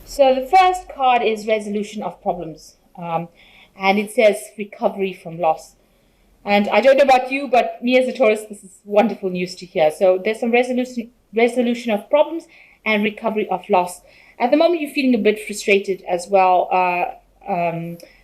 So the first card is resolution of problems, and it says recovery from loss. And I don't know about you, but me as a Taurus, this is wonderful news to hear. So there's some resolution of problems and recovery of loss. At the moment, you're feeling a bit frustrated as well,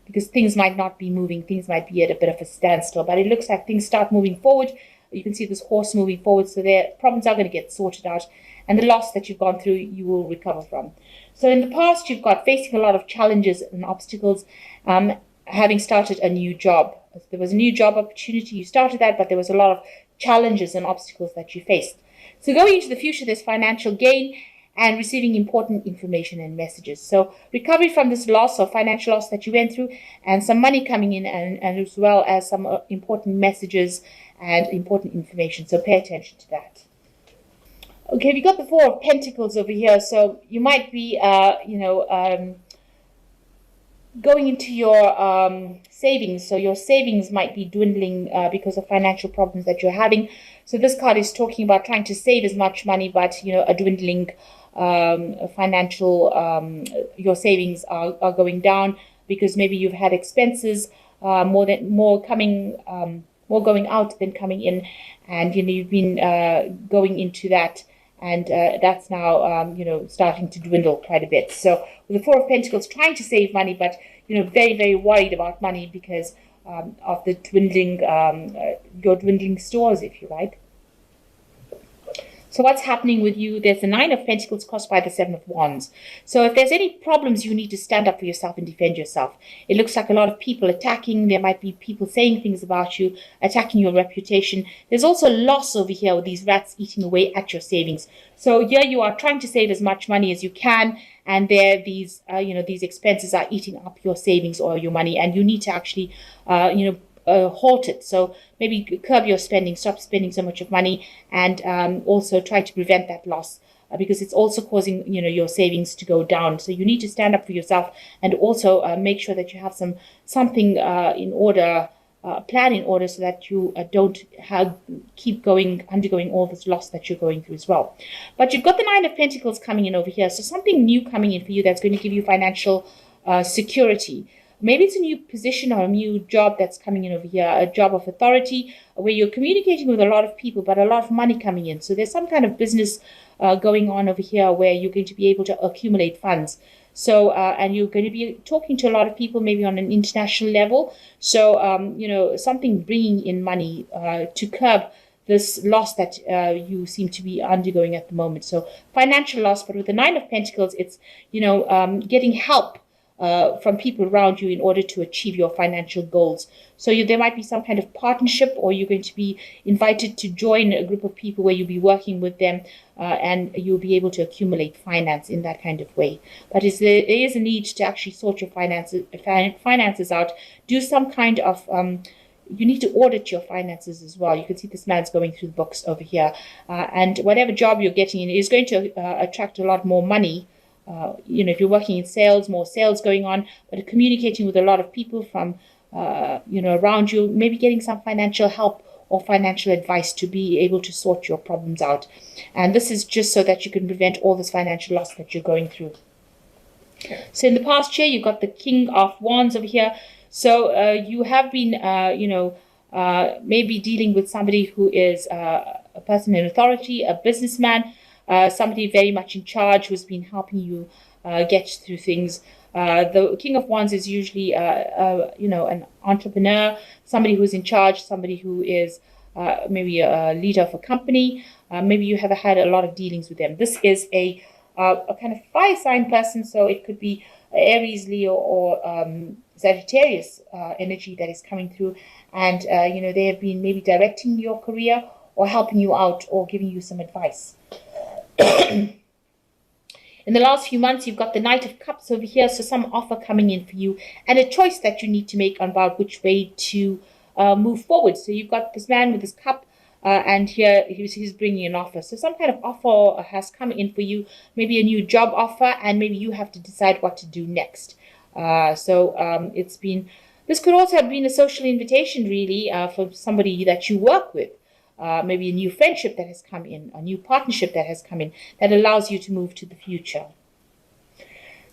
because things might not be moving. Things might be at a bit of a standstill, but it looks like things start moving forward. You can see this horse moving forward, so their problems are going to get sorted out, and the loss that you've gone through, you will recover from. So in the past, you've got facing a lot of challenges and obstacles, having started a new job. There was a new job opportunity, you started that, but there was a lot of challenges and obstacles that you faced. So going into the future, there's financial gain and receiving important information and messages. So recovery from this loss or financial loss that you went through, and some money coming in, and as well as some important messages and important information. So pay attention to that. Okay, we got the Four of Pentacles over here. So you might be, going into your savings. So your savings might be dwindling because of financial problems that you're having. So this card is talking about trying to save as much money, but a dwindling financial, your savings are going down because maybe you've had expenses more going out than coming in, and you've been going into that. And that's now, starting to dwindle quite a bit. So with the Four of Pentacles, trying to save money, but, very, very worried about money because of the dwindling, your dwindling stores, if you like. So what's happening with you? There's the Nine of Pentacles crossed by the Seven of Wands. So if there's any problems, you need to stand up for yourself and defend yourself. It looks like a lot of people attacking. There might be people saying things about you, attacking your reputation. There's also loss over here with these rats eating away at your savings. So here you are trying to save as much money as you can, and there these expenses are eating up your savings or your money, and you need to actually halt it. So maybe curb your spending, stop spending so much of money, and also try to prevent that loss because it's also causing your savings to go down. So you need to stand up for yourself, and also make sure that you have something in order, plan in order, so that you don't keep undergoing all this loss that you're going through as well. But you've got the Nine of Pentacles coming in over here, so something new coming in for you that's going to give you financial security. Maybe it's a new position or a new job that's coming in over here, a job of authority where you're communicating with a lot of people, but a lot of money coming in. So there's some kind of business going on over here where you're going to be able to accumulate funds. So, and you're going to be talking to a lot of people, maybe on an international level. So, something bringing in money to curb this loss that you seem to be undergoing at the moment. So financial loss, but with the Nine of Pentacles, it's, getting help from people around you in order to achieve your financial goals. So there might be some kind of partnership, or you're going to be invited to join a group of people where you'll be working with them, and you'll be able to accumulate finance in that kind of way. But there is a need to actually sort your finances out. Do some kind of you need to audit your finances as well. You can see this man's going through the books over here, and whatever job you're getting in is going to attract a lot more money. If you're working in sales, more sales going on, but communicating with a lot of people from, around you, maybe getting some financial help or financial advice to be able to sort your problems out. And this is just so that you can prevent all this financial loss that you're going through. So in the past year, you've got the King of Wands over here. So you have been, maybe dealing with somebody who is a person in authority, a businessman, somebody very much in charge who's been helping you get through things. The King of Wands is usually, an entrepreneur, somebody who's in charge, somebody who is maybe a leader of a company. Maybe you have had a lot of dealings with them. This is a kind of fire sign person, so it could be Aries, Leo, or Sagittarius energy that is coming through. And, they have been maybe directing your career or helping you out or giving you some advice. In the last few months, you've got the Knight of Cups over here, so some offer coming in for you and a choice that you need to make about which way to move forward. So you've got this man with his cup, and here he's bringing an offer. So some kind of offer has come in for you, maybe a new job offer, and maybe you have to decide what to do next. This could also have been a social invitation, really, for somebody that you work with. Maybe a new friendship that has come in, a new partnership that has come in, that allows you to move to the future.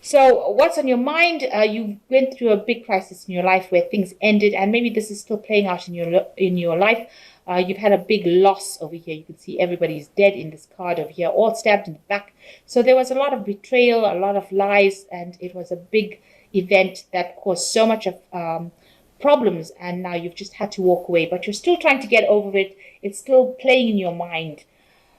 So what's on your mind? You went through a big crisis in your life where things ended, and maybe this is still playing out in your life. You've had a big loss over here. You can see everybody's dead in this card over here, all stabbed in the back. So there was a lot of betrayal, a lot of lies, and it was a big event that caused so much of problems. And now you've just had to walk away, but you're still trying to get over it. It's still playing in your mind.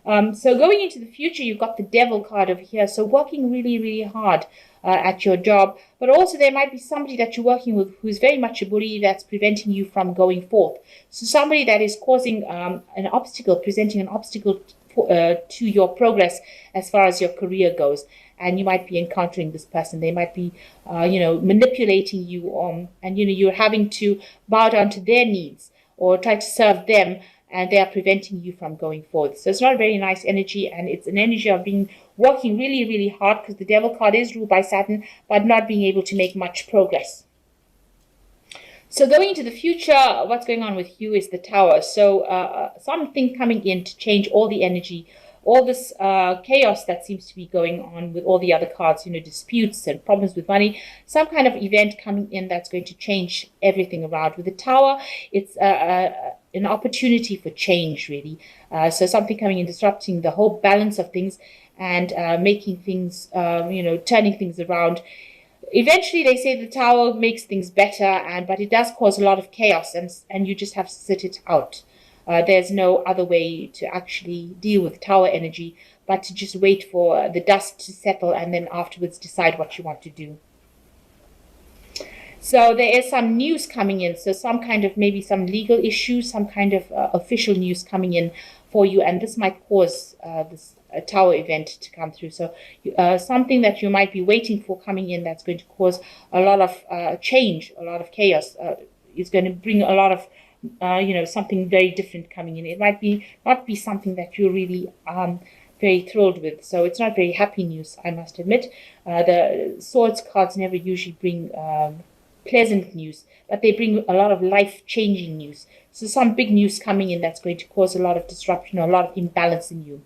So going into the future, you've got the devil card over here. So working really, really hard at your job. But also there might be somebody that you're working with who's very much a bully that's preventing you from going forth. So somebody that is causing an obstacle, presenting an obstacle to your progress as far as your career goes. And you might be encountering this person. They might be, manipulating you, and you're having to bow down to their needs or try to serve them, and they are preventing you from going forward. So it's not a very nice energy, and it's an energy of working really, really hard, because the devil card is ruled by Saturn, but not being able to make much progress. So going into the future, what's going on with you is the Tower. So something coming in to change all the energy, all this chaos that seems to be going on with all the other cards, disputes and problems with money, some kind of event coming in that's going to change everything around. With the Tower, it's an opportunity for change, really. So something coming in, disrupting the whole balance of things and making things, turning things around. Eventually, they say the Tower makes things better, but it does cause a lot of chaos, and you just have to sit it out. There's no other way to actually deal with Tower energy but to just wait for the dust to settle and then afterwards decide what you want to do. So there is some news coming in. So maybe some legal issues, some kind of official news coming in for you. And this might cause this Tower event to come through. So something that you might be waiting for coming in that's going to cause a lot of change, a lot of chaos. It's going to bring a lot of something very different coming in. It might not be something that you're really very thrilled with. So it's not very happy news, I must admit. The Swords cards never usually bring pleasant news, but they bring a lot of life-changing news. So some big news coming in that's going to cause a lot of disruption, a lot of imbalance in you.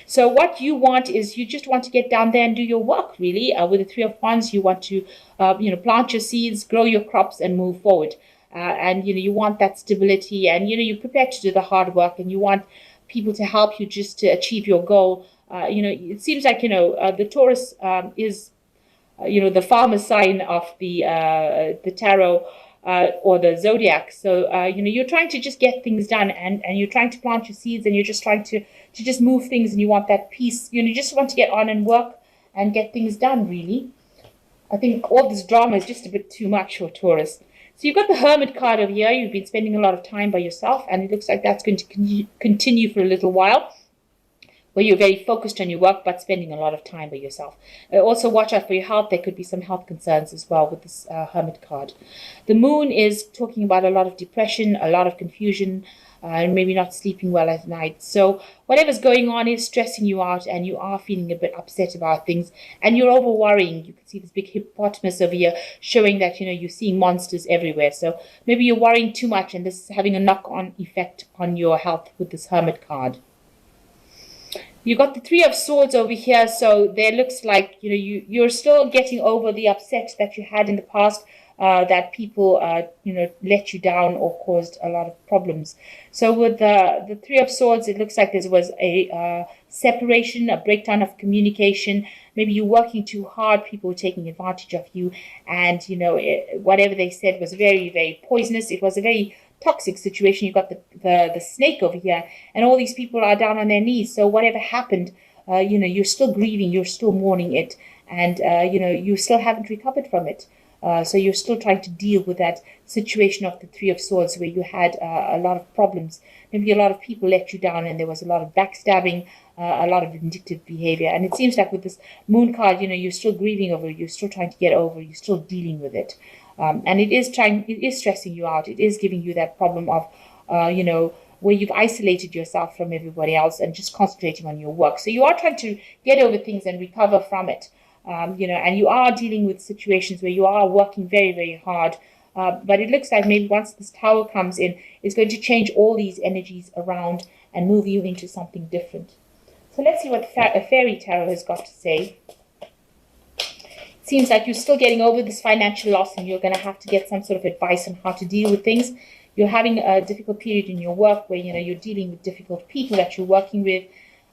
So what you want is you just want to get down there and do your work, really. With the Three of Wands, you want to plant your seeds, grow your crops, and move forward. And you want that stability, and you're prepared to do the hard work, and you want people to help you just to achieve your goal. It seems like the Taurus is the farmer sign of the tarot or the zodiac. So you're trying to just get things done, and you're trying to plant your seeds, and you're just trying to just move things, and you want that peace. You just want to get on and work and get things done, really. I think all this drama is just a bit too much for Taurus. So you've got the Hermit card over here. You've been spending a lot of time by yourself, and it looks like that's going to continue for a little while, where you're very focused on your work but spending a lot of time by yourself. Also watch out for your health. There could be some health concerns as well with this Hermit card. The Moon is talking about a lot of depression, a lot of confusion, and maybe not sleeping well at night. So whatever's going on is stressing you out, and you are feeling a bit upset about things, and you're over worrying. You can see this big hippopotamus over here showing that you're seeing monsters everywhere. So maybe you're worrying too much, and this is having a knock-on effect on your health with this Hermit card. You got the Three of Swords over here, so there looks like you're still getting over the upset that you had in the past, that people let you down or caused a lot of problems. So with the Three of Swords, it looks like there was a separation, a breakdown of communication. Maybe you're working too hard, people were taking advantage of you, and whatever they said was very, very poisonous. It was a very toxic situation. You've got the snake over here, and all these people are down on their knees. So whatever happened, you're still grieving, you're still mourning it, and you still haven't recovered from it. So you're still trying to deal with that situation of the Three of Swords, where you had a lot of problems. Maybe a lot of people let you down, and there was a lot of backstabbing, a lot of vindictive behavior. And it seems like with this Moon card, you're still grieving over it, you're still trying to get over it, you're still dealing with it. And it is stressing you out. It is giving you that problem of, where you've isolated yourself from everybody else and just concentrating on your work. So you are trying to get over things and recover from it, and you are dealing with situations where you are working very, very hard. But it looks like maybe once this Tower comes in, it's going to change all these energies around and move you into something different. So let's see what Fairy Tarot has got to say. Seems like you're still getting over this financial loss, and you're going to have to get some sort of advice on how to deal with things. You're having a difficult period in your work where, you're dealing with difficult people that you're working with,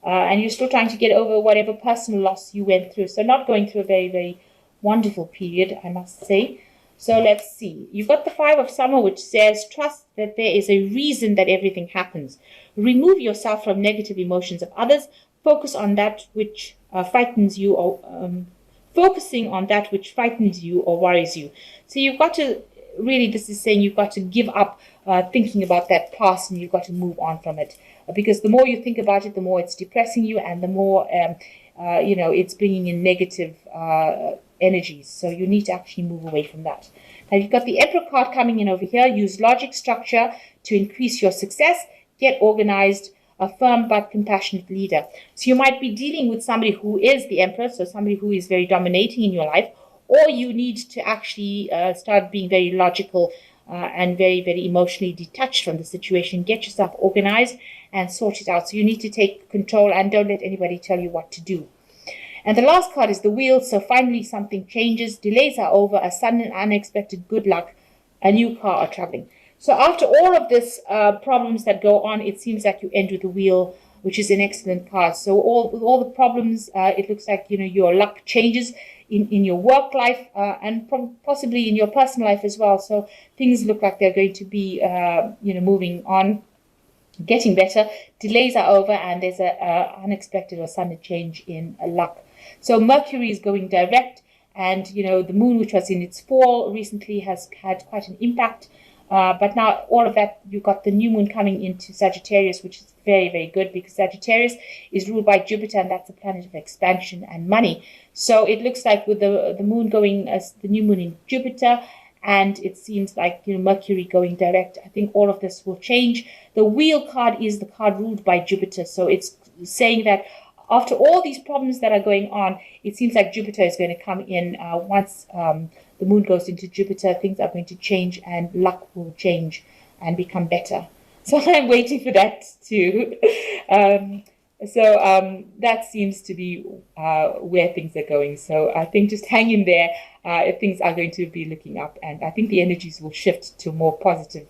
and you're still trying to get over whatever personal loss you went through. So not going through a very, very wonderful period, I must say. So let's see. You've got the Five of Summer, which says, trust that there is a reason that everything happens. Remove yourself from negative emotions of others. Focus on that which frightens you, or focusing on that which frightens you or worries you. So you've got to, really, this is saying you've got to give up thinking about that past, and you've got to move on from it. Because the more you think about it, the more it's depressing you, and the more, it's bringing in negative energies. So you need to actually move away from that. Now you've got the Emperor card coming in over here. Use logic, structure to increase your success. Get organized. A firm but compassionate leader. So you might be dealing with somebody who is the Emperor, so somebody who is very dominating in your life, or you need to actually start being very logical and very, very emotionally detached from the situation. Get yourself organized and sort it out. So you need to take control and don't let anybody tell you what to do. And the last card is the Wheel. So finally something changes. Delays are over. A sudden and unexpected good luck. A new car or traveling. So after all of this problems that go on, it seems like you end with the Wheel, which is an excellent card. So with all the problems, it looks like your luck changes in your work life and possibly in your personal life as well. So things look like they're going to be moving on, getting better. Delays are over, and there's a unexpected or sudden change in luck. So Mercury is going direct, and the Moon, which was in its fall recently, has had quite an impact. But now all of that, you've got the new moon coming into Sagittarius, which is very, very good, because Sagittarius is ruled by Jupiter, and that's a planet of expansion and money. So it looks like with the moon going as the new moon in Jupiter, and it seems like Mercury going direct, I think all of this will change. The Wheel card is the card ruled by Jupiter, so it's saying that after all these problems that are going on, it seems like Jupiter is going to come in once the moon goes into Jupiter. Things are going to change, and luck will change and become better. So I'm waiting for that too. That seems to be where things are going. So I think just hang in there. Things are going to be looking up, and I think the energies will shift to a more positive